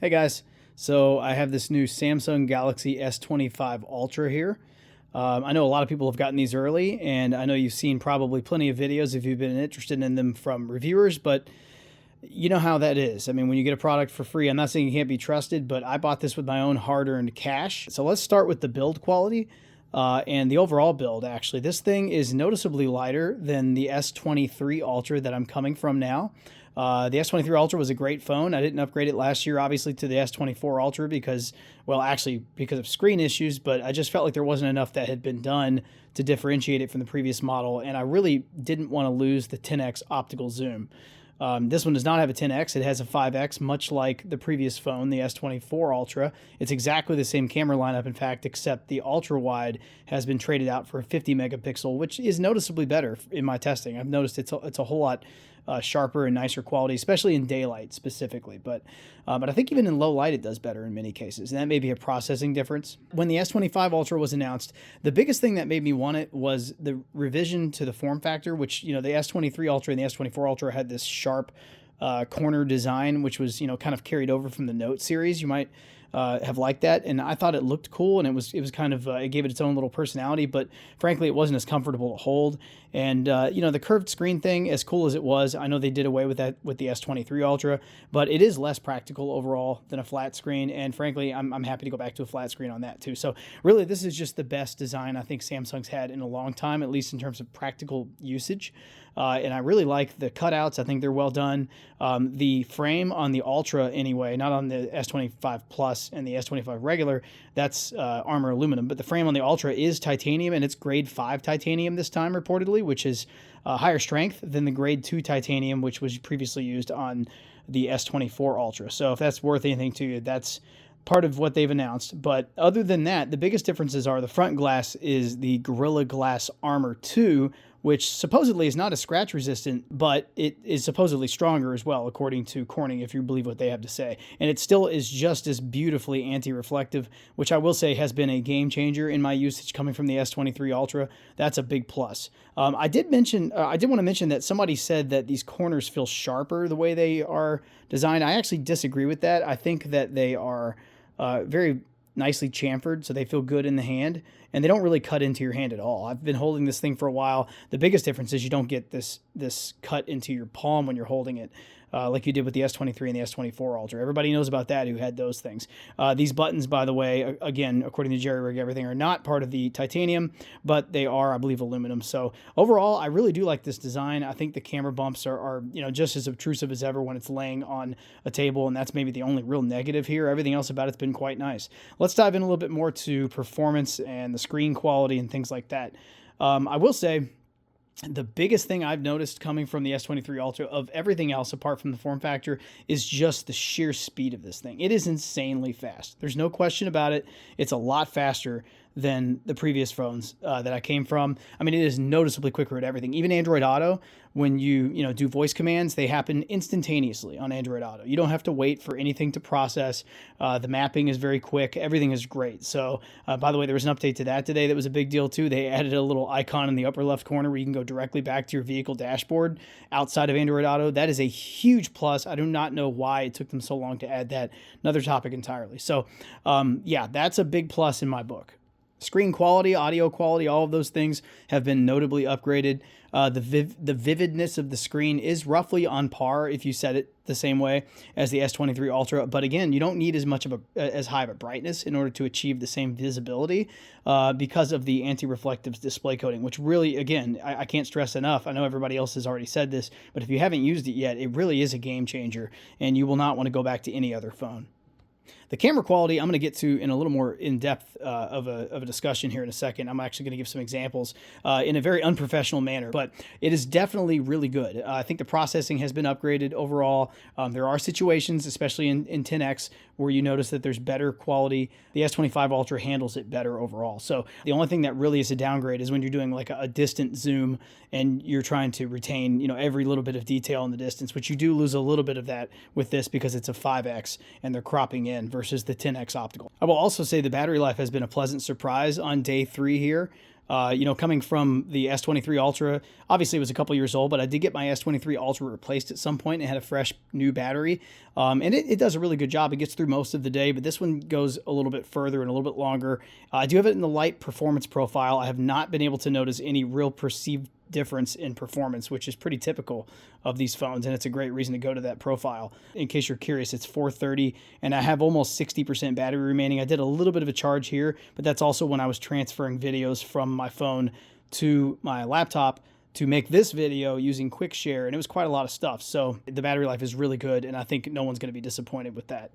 Hey guys, so I have this new Samsung Galaxy S25 Ultra here. I know a lot of people have gotten these early, and I know you've seen probably plenty of videos if you've been interested in them from reviewers, but you know how that is. I mean, when you get a product for free, I'm not saying you can't be trusted, but I bought this with my own hard-earned cash. So let's start with the build quality and the overall build, actually. This thing is noticeably lighter than the S23 Ultra that I'm coming from now. The S23 Ultra was a great phone. I didn't upgrade it last year, obviously, to the S24 Ultra because, well, actually because of screen issues, but I just felt like there wasn't enough that had been done to differentiate it from the previous model, and I really didn't want to lose the 10x optical zoom. This one does not have a 10x. It has a 5x, much like the previous phone, the S24 Ultra. It's exactly the same camera lineup, in fact, except the ultra wide has been traded out for a 50 megapixel, which is noticeably better in my testing. I've noticed it's a whole lot sharper and nicer quality, especially in daylight specifically. But I think even in low light, it does better in many cases. And that may be a processing difference. When the S25 Ultra was announced, the biggest thing that made me want it was the revision to the form factor, which, you know, the S23 Ultra and the S24 Ultra had this sharp corner design, which was, you know, kind of carried over from the Note series. You might have liked that, and I thought it looked cool, and it was kind of it gave it its own little personality, but frankly it wasn't as comfortable to hold. And you know, the curved screen thing, as cool as it was, I know they did away with that with the S23 Ultra, but it is less practical overall than a flat screen, and frankly I'm happy to go back to a flat screen on that too. So really this is just the best design I think Samsung's had in a long time, at least in terms of practical usage. And I really like the cutouts. I think they're well done. The frame on the Ultra anyway, not on the S25 Plus and the S25 regular, that's armor aluminum, but the frame on the Ultra is titanium, and it's grade 5 titanium this time reportedly, which is higher strength than the grade 2 titanium, which was previously used on the S24 Ultra. So if that's worth anything to you, that's part of what they've announced. But other than that, the biggest differences are the front glass is the Gorilla Glass Armor 2, which supposedly is not as scratch resistant, but it is supposedly stronger as well, according to Corning, if you believe what they have to say. And it still is just as beautifully anti-reflective, which I will say has been a game changer in my usage coming from the S23 Ultra. That's a big plus. I did want to mention that somebody said that these corners feel sharper the way they are designed. I actually disagree with that. I think that they are very nicely chamfered, so they feel good in the hand, and they don't really cut into your hand at all. I've been holding this thing for a while. The biggest difference is you don't get this cut into your palm when you're holding it, like you did with the S23 and the S24 Ultra. Everybody knows about that who had those things. These buttons, by the way, again, according to Jerry Rig Everything, are not part of the titanium, but they are, I believe, aluminum. So overall, I really do like this design. I think the camera bumps are you know, just as obtrusive as ever when it's laying on a table, and that's maybe the only real negative here. Everything else about it's been quite nice. Let's dive in a little bit more to performance and the screen quality and things like that. I will say, the biggest thing I've noticed coming from the S23 Ultra of everything else apart from the form factor is just the sheer speed of this thing. It is insanely fast. There's no question about it. It's a lot faster than the previous phones that I came from. I mean, it is noticeably quicker at everything. Even Android Auto, when you do voice commands, they happen instantaneously on Android Auto. You don't have to wait for anything to process. The mapping is very quick. Everything is great. So, by the way, there was an update to that today that was a big deal too. They added a little icon in the upper left corner where you can go directly back to your vehicle dashboard outside of Android Auto. That is a huge plus. I do not know why it took them so long to add that. Another topic entirely. So, yeah, that's a big plus in my book. Screen quality, audio quality, all of those things have been notably upgraded. The vividness of the screen is roughly on par if you set it the same way as the S23 Ultra. But again, you don't need as high of a brightness in order to achieve the same visibility because of the anti-reflective display coating, which really, again, I can't stress enough. I know everybody else has already said this, but if you haven't used it yet, it really is a game changer, and you will not want to go back to any other phone. The camera quality I'm going to get to in a little more in-depth of a discussion here in a second. I'm actually going to give some examples in a very unprofessional manner, but it is definitely really good. I think the processing has been upgraded overall. There are situations, especially in 10X, where you notice that there's better quality. The S25 Ultra handles it better overall. So the only thing that really is a downgrade is when you're doing like a distant zoom and you're trying to retain, you know, every little bit of detail in the distance, which you do lose a little bit of that with this because it's a 5X and they're cropping in versus the 10X optical. I will also say the battery life has been a pleasant surprise on day 3 here. You know, coming from the S23 Ultra, obviously it was a couple years old, but I did get my S23 Ultra replaced at some point. It had a fresh new battery, and it does a really good job. It gets through most of the day, but this one goes a little bit further and a little bit longer. I do have it in the light performance profile. I have not been able to notice any real perceived difference in performance, which is pretty typical of these phones, and it's a great reason to go to that profile. In case you're curious, it's 430, and I have almost 60% battery remaining. I did a little bit of a charge here, but that's also when I was transferring videos from my phone to my laptop to make this video using quick share, and it was quite a lot of stuff. So the battery life is really good, and I think no one's going to be disappointed with that.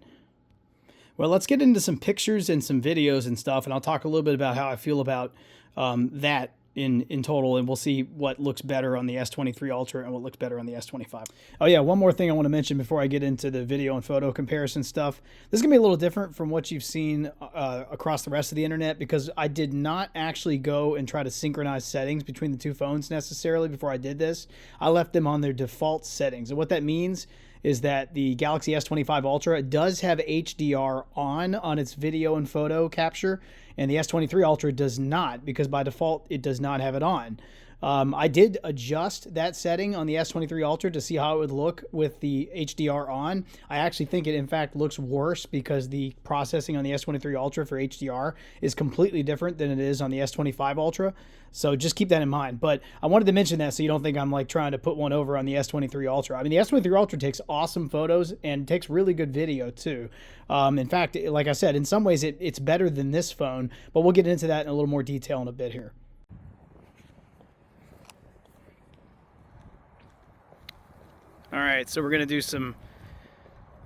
Well, let's get into some pictures and some videos and stuff, and I'll talk a little bit about how I feel about that in total, and we'll see what looks better on the S23 Ultra and what looks better on the S25. Oh yeah, one more thing I want to mention before I get into the video and photo comparison stuff. This is going to be a little different from what you've seen across the rest of the internet, because I did not actually go and try to synchronize settings between the two phones necessarily before I did this. I left them on their default settings, and what that means is that the Galaxy S25 Ultra does have HDR on its video and photo capture, and the S23 Ultra does not, because by default it does not have it on. I did adjust that setting on the S23 Ultra to see how it would look with the HDR on. I actually think it in fact looks worse, because the processing on the S23 Ultra for HDR is completely different than it is on the S25 Ultra. So just keep that in mind. But I wanted to mention that so you don't think I'm like trying to put one over on the S23 Ultra. I mean, the S23 Ultra takes awesome photos and takes really good video too. In fact, like I said, in some ways it's better than this phone, but we'll get into that in a little more detail in a bit here. All right, so we're going to do some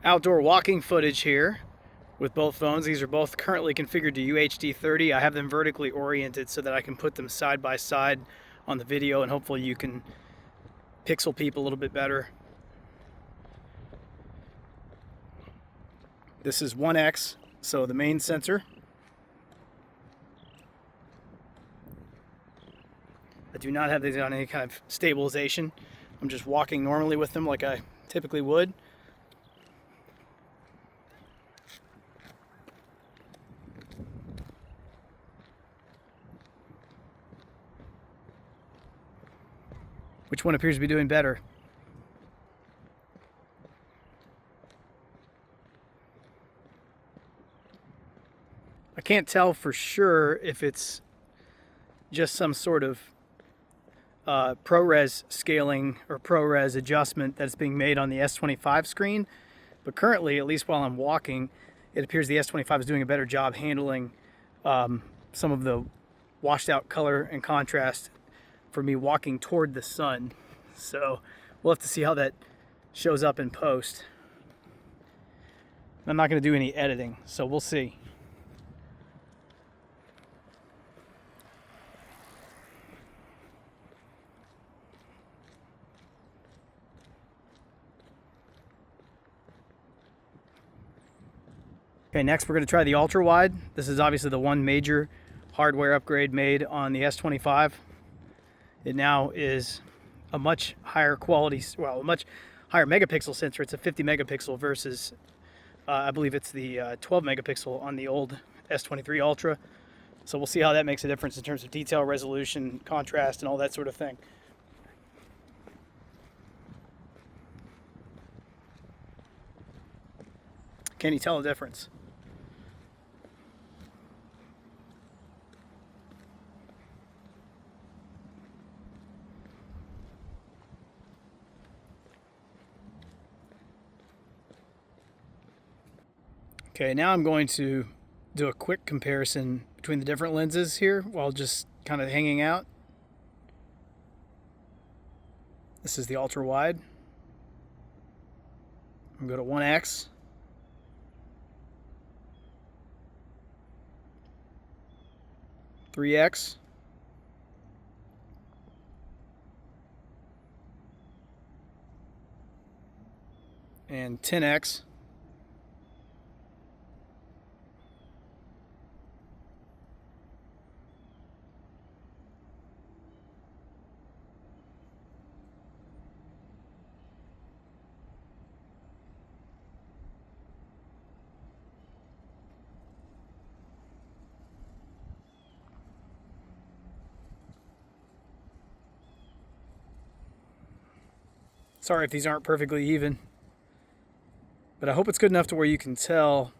outdoor walking footage here with both phones. These are both currently configured to UHD 30. I have them vertically oriented so that I can put them side by side on the video, and hopefully you can pixel peep a little bit better. This is 1X, so the main sensor. I do not have these on any kind of stabilization. I'm just walking normally with them like I typically would. Which one appears to be doing better? I can't tell for sure if it's just some sort of ProRes scaling or ProRes adjustment that's being made on the S25 screen, but currently, at least while I'm walking, it appears the S25 is doing a better job handling some of the washed out color and contrast for me walking toward the sun. So we'll have to see how that shows up in post. I'm not going to do any editing, so we'll see. Okay, next we're going to try the ultra wide. This is obviously the one major hardware upgrade made on the S25. It now is a much higher quality, well, a much higher megapixel sensor. It's a 50 megapixel versus, I believe it's the 12 megapixel on the old S23 Ultra. So we'll see how that makes a difference in terms of detail, resolution, contrast, and all that sort of thing. Can you tell a difference? Okay, now I'm going to do a quick comparison between the different lenses here while just kind of hanging out. This is the ultra wide. I'm going to go to 1X. Three X, and 10X. Sorry if these aren't perfectly even, but I hope it's good enough to where you can tell.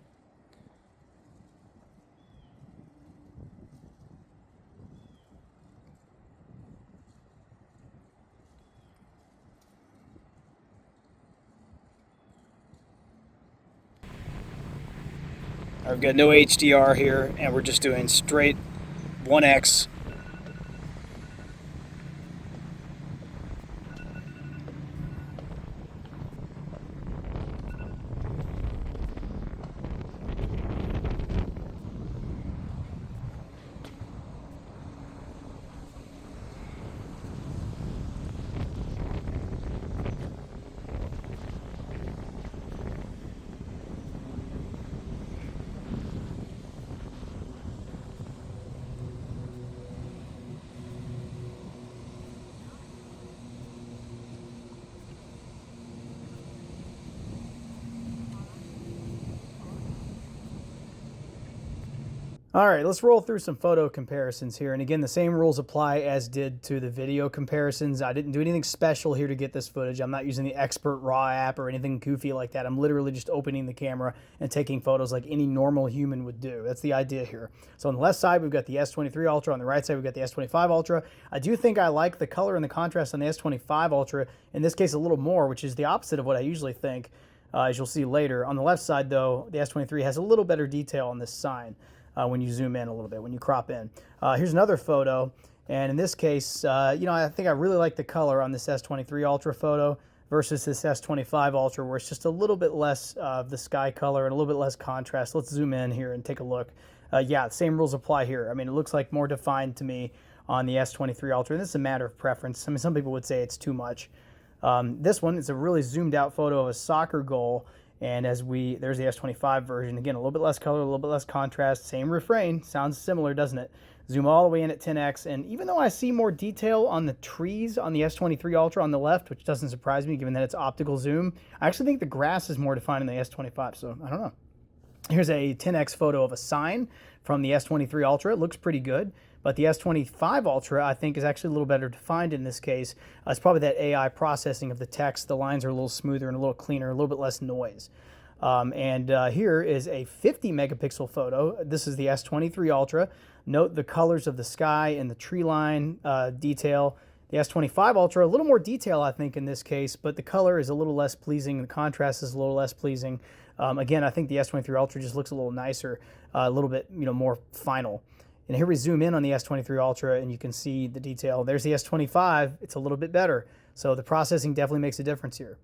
I've got no HDR here, and we're just doing straight 1x. All right, let's roll through some photo comparisons here. And again, the same rules apply as did to the video comparisons. I didn't do anything special here to get this footage. I'm not using the Expert RAW app or anything goofy like that. I'm literally just opening the camera and taking photos like any normal human would do. That's the idea here. So on the left side, we've got the S23 Ultra. On the right side, we've got the S25 Ultra. I do think I like the color and the contrast on the S25 Ultra, in this case a little more, which is the opposite of what I usually think, as you'll see later. On the left side, though, the S23 has a little better detail on this sign. When you zoom in a little bit, when you crop in. Here's another photo, and in this case, I think I really like the color on this S23 Ultra photo versus this S25 Ultra, where it's just a little bit less of the sky color and a little bit less contrast. Let's zoom in here and take a look. Yeah, the same rules apply here. I mean, it looks like more defined to me on the S23 Ultra, and this is a matter of preference. I mean, some people would say it's too much. This one is a really zoomed out photo of a soccer goal. And there's the S25 version. Again, a little bit less color, a little bit less contrast. Same refrain. Sounds similar, doesn't it? Zoom all the way in at 10x. And even though I see more detail on the trees on the S23 Ultra on the left, which doesn't surprise me given that it's optical zoom, I actually think the grass is more defined in the S25. So I don't know. Here's a 10x photo of a sign from the S23 Ultra. It looks pretty good. But the S25 Ultra, I think, is actually a little better defined in this case. It's probably that AI processing of the text. The lines are a little smoother and a little cleaner, a little bit less noise. Here is a 50 megapixel photo. This is the S23 Ultra. Note the colors of the sky and the tree line detail. The S25 Ultra, a little more detail, I think, in this case, but the color is a little less pleasing. The contrast is a little less pleasing. Again, I think the S23 Ultra just looks a little nicer, a little bit more final. And here we zoom in on the S23 Ultra, and you can see the detail. There's the S25. It's a little bit better. So the processing definitely makes a difference here.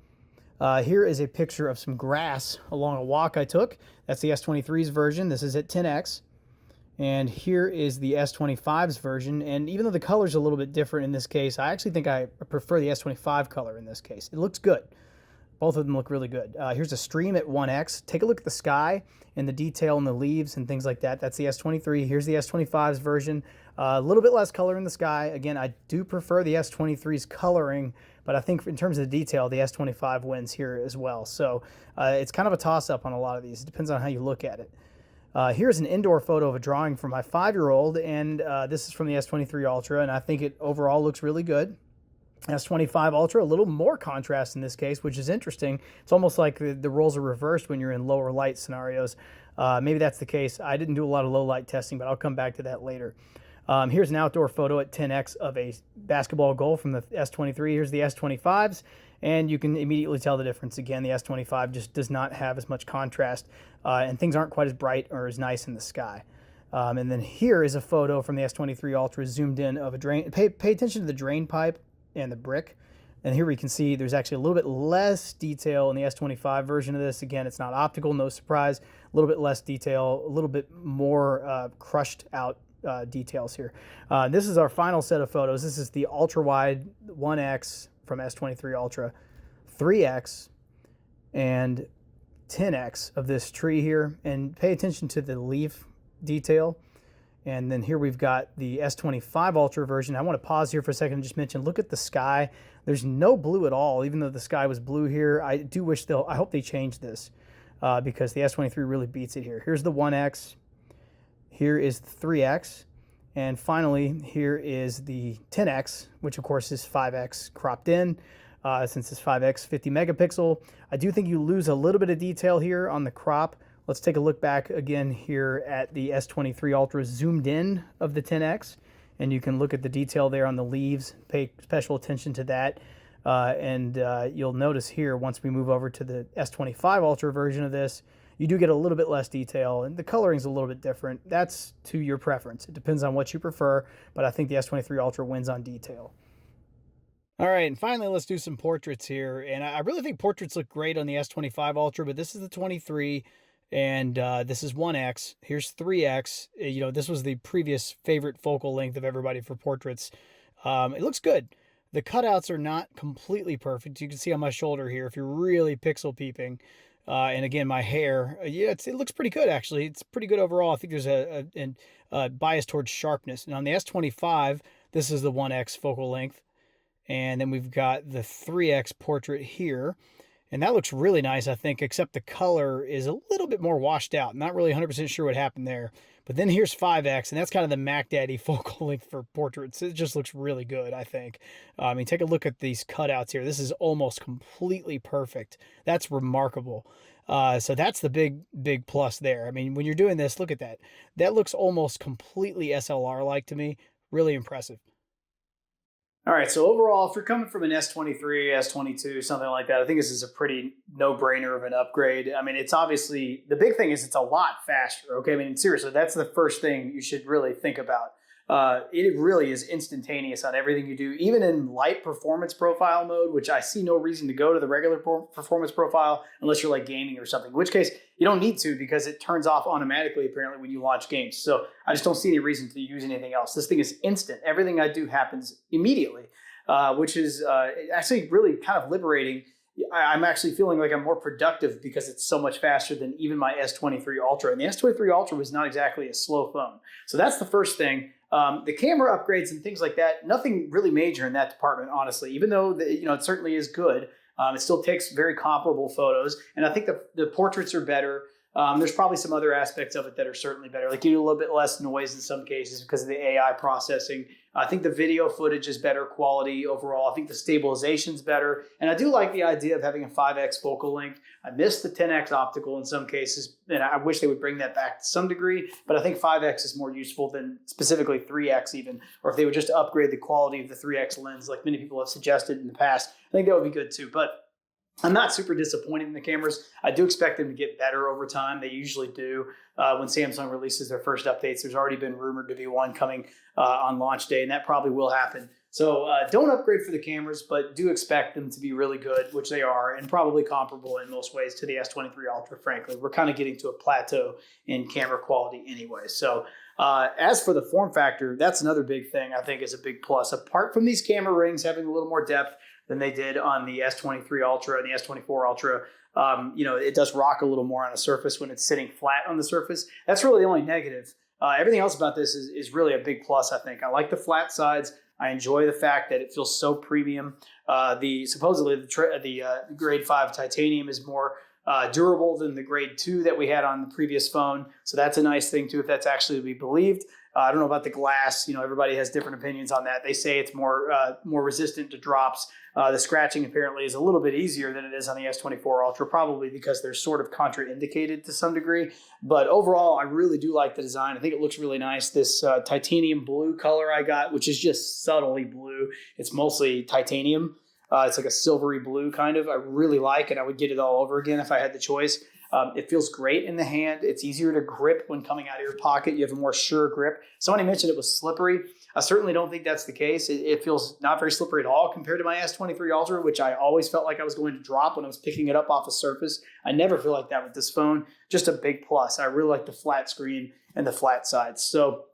Here is a picture of some grass along a walk I took. That's the S23's version. This is at 10x. And here is the S25's version. And even though the color's a little bit different in this case, I actually think I prefer the S25 color in this case. It looks good. Both of them look really good. Here's a stream at 1x. Take a look at the sky and the detail in the leaves and things like that. That's the S23. Here's the S25's version. A little bit less color in the sky. Again, I do prefer the S23's coloring, but I think in terms of the detail, the S25 wins here as well. So it's kind of a toss-up on a lot of these. It depends on how you look at it. Here's an indoor photo of a drawing from my 5-year-old, and this is from the S23 Ultra, and I think it overall looks really good. S25 Ultra, a little more contrast in this case, which is interesting. It's almost like the roles are reversed when you're in lower light scenarios. Maybe that's the case. I didn't do a lot of low light testing, but I'll come back to that later. Here's an outdoor photo at 10x of a basketball goal from the S23. Here's the S25s, and you can immediately tell the difference. Again, the S25 just does not have as much contrast, and things aren't quite as bright or as nice in the sky. And then here is a photo from the S23 Ultra zoomed in of a drain. Pay attention to the drain pipe and the brick. And here we can see there's actually a little bit less detail in the S25 version of this. Again, it's not optical, no surprise. A little bit less detail, a little bit more crushed out details here. This is our final set of photos. This is the ultra wide 1x from S23 Ultra, 3x, and 10x of this tree here. And pay attention to the leaf detail. And then here we've got the S25 Ultra version. I want to pause here for a second and just mention, look at the sky. There's no blue at all, even though the sky was blue here. I hope they change this because the S23 really beats it here. Here's the 1X. Here is the 3X. And finally, here is the 10X, which of course is 5X cropped in. since it's 5x 50 megapixel. I do think you lose a little bit of detail here on the crop. Let's take a look back again here at the S23 Ultra zoomed in of the 10x, and you can look at the detail there on the leaves. Pay special attention to that. You'll notice here, once we move over to the S25 Ultra version of this, you do get a little bit less detail, and the coloring's a little bit different. That's to your preference. It depends on what you prefer, but I think the S23 Ultra wins on detail. All right, and finally, let's do some portraits here. And I really think portraits look great on the S25 Ultra, but this is the 23, and this is 1x. Here's 3x. You know, this was the previous favorite focal length of everybody for portraits. It looks good. The cutouts are not completely perfect. You can see on my shoulder here, if you're really pixel peeping. And again, my hair, yeah, it looks pretty good, actually. It's pretty good overall. I think there's a bias towards sharpness. And on the S25, this is the 1x focal length. And then we've got the 3x portrait here. And that looks really nice, I think, except the color is a little bit more washed out. Not really 100% sure what happened there. But then here's 5x, and that's kind of the Mac Daddy focal length for portraits. It just looks really good, I think. I mean, take a look at these cutouts here. This is almost completely perfect. That's remarkable. So that's the big plus there. I mean, when you're doing this, look at that. That looks almost completely SLR-like to me. Really impressive. All right, so overall, if you're coming from an S23, S22, something like that, I think this is a pretty no-brainer of an upgrade. I mean, it's obviously, the big thing is it's a lot faster, okay? I mean, seriously, that's the first thing you should really think about. It really is instantaneous on everything you do, even in light performance profile mode, which I see no reason to go to the regular performance profile unless you're like gaming or something, in which case you don't need to because it turns off automatically apparently when you launch games. So I just don't see any reason to use anything else. This thing is instant. Everything I do happens immediately, which is actually really kind of liberating. I'm actually feeling like I'm more productive because it's so much faster than even my S23 Ultra. And the S23 Ultra was not exactly a slow phone. So that's the first thing. The camera upgrades and things like that, nothing really major in that department, honestly, even though it certainly is good. It still takes very comparable photos. And I think the portraits are better. There's probably some other aspects of it that are certainly better, like you do a little bit less noise in some cases because of the AI processing. I think the video footage is better quality overall. I think the stabilization's better. And I do like the idea of having a 5x focal length. I miss the 10x optical in some cases, and I wish they would bring that back to some degree, but I think 5x is more useful than specifically 3x even, or if they would just upgrade the quality of the 3x lens like many people have suggested in the past, I think that would be good too. But I'm not super disappointed in the cameras. I do expect them to get better over time. They usually do. When Samsung releases their first updates, there's already been rumored to be one coming on launch day, and that probably will happen. So don't upgrade for the cameras, but do expect them to be really good, which they are, and probably comparable in most ways to the S23 Ultra, frankly. We're kind of getting to a plateau in camera quality anyway. So as for the form factor, that's another big thing I think is a big plus. Apart from these camera rings having a little more depth than they did on the S23 Ultra and the S24 Ultra. It does rock a little more on a surface when it's sitting flat on the surface. That's really the only negative. Everything else about this is really a big plus, I think. I like the flat sides. I enjoy the fact that it feels so premium. Supposedly the grade 5 titanium is more durable than the grade 2 that we had on the previous phone. So that's a nice thing too, if that's actually to be believed. I don't know about the glass. Everybody has different opinions on that. They say it's more resistant to drops. The scratching apparently is a little bit easier than it is on the S24 Ultra, probably because they're sort of contraindicated to some degree. But overall, I really do like the design. I think it looks really nice. This titanium blue color I got, which is just subtly blue. It's mostly titanium. It's like a silvery blue kind of. I really like it. I would get it all over again if I had the choice. It feels great in the hand. It's easier to grip when coming out of your pocket. You have a more sure grip. Somebody mentioned it was slippery. I certainly don't think that's the case. It feels not very slippery at all compared to my S23 Ultra, which I always felt like I was going to drop when I was picking it up off a surface. I never feel like that with this phone. Just a big plus. I really like the flat screen and the flat sides. So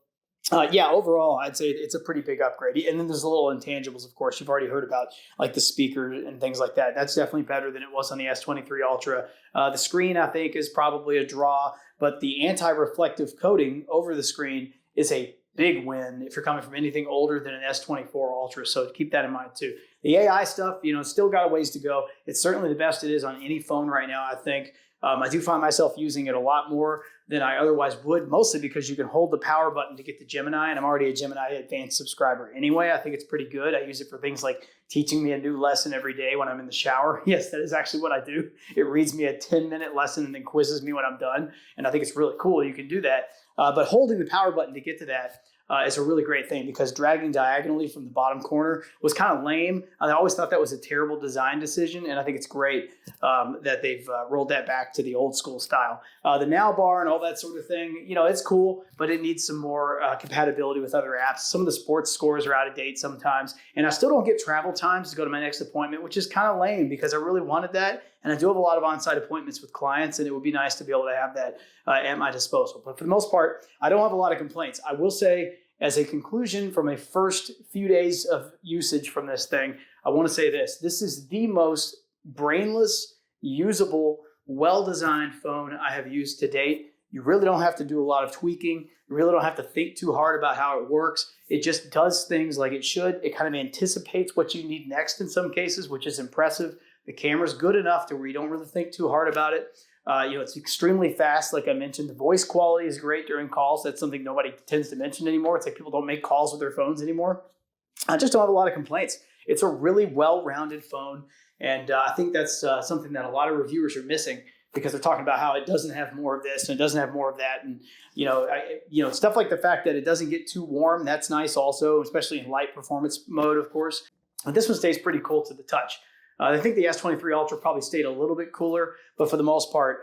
overall, I'd say it's a pretty big upgrade. And then there's the little intangibles, of course. You've already heard about like the speaker and things like that. That's definitely better than it was on the S23 Ultra. The screen, I think, is probably a draw, but the anti-reflective coating over the screen is a big win if you're coming from anything older than an S24 Ultra. So keep that in mind too. The AI stuff, it's still got a ways to go. It's certainly the best it is on any phone right now, I think. I do find myself using it a lot more than I otherwise would, mostly because you can hold the power button to get the Gemini, and I'm already a Gemini Advanced subscriber anyway. I think it's pretty good. I use it for things like teaching me a new lesson every day when I'm in the shower. Yes, that is actually what I do. It reads me a 10-minute lesson and then quizzes me when I'm done, and I think it's really cool. You can do that, but holding the power button to get to that is a really great thing, because dragging diagonally from the bottom corner was kind of lame. I always thought that was a terrible design decision, and I think it's great that they've rolled that back to the old school style. The now bar and all that sort of thing, it's cool, but it needs some more compatibility with other apps. Some of the sports scores are out of date sometimes, and I still don't get travel times to go to my next appointment, which is kind of lame because I really wanted that. And I do have a lot of on-site appointments with clients, and it would be nice to be able to have that at my disposal. But for the most part, I don't have a lot of complaints. I will say, as a conclusion from a first few days of usage from this thing, I want to say this. This is the most brainless, usable, well-designed phone I have used to date. You really don't have to do a lot of tweaking. You really don't have to think too hard about how it works. It just does things like it should. It kind of anticipates what you need next in some cases, which is impressive. The camera's good enough to where you don't really think too hard about it. It's extremely fast. Like I mentioned, the voice quality is great during calls. That's something nobody tends to mention anymore. It's like people don't make calls with their phones anymore. I just don't have a lot of complaints. It's a really well-rounded phone, and I think that's something that a lot of reviewers are missing, because they're talking about how it doesn't have more of this and it doesn't have more of that, and stuff like the fact that it doesn't get too warm. That's nice, also, especially in light performance mode, of course. But this one stays pretty cool to the touch. I think the S23 Ultra probably stayed a little bit cooler, but for the most part,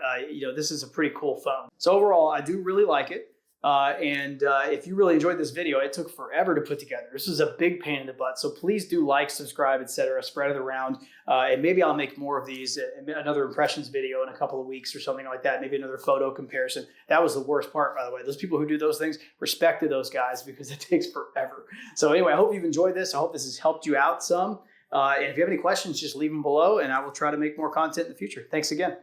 this is a pretty cool phone. So overall, I do really like it. And if you really enjoyed this video, it took forever to put together. This is a big pain in the butt. So please do like, subscribe, etc. Spread it around. And maybe I'll make more of these, another impressions video in a couple of weeks or something like that. Maybe another photo comparison. That was the worst part, by the way. Those people who do those things, respect to those guys, because it takes forever. So anyway, I hope you've enjoyed this. I hope this has helped you out some. And if you have any questions, just leave them below, and I will try to make more content in the future. Thanks again.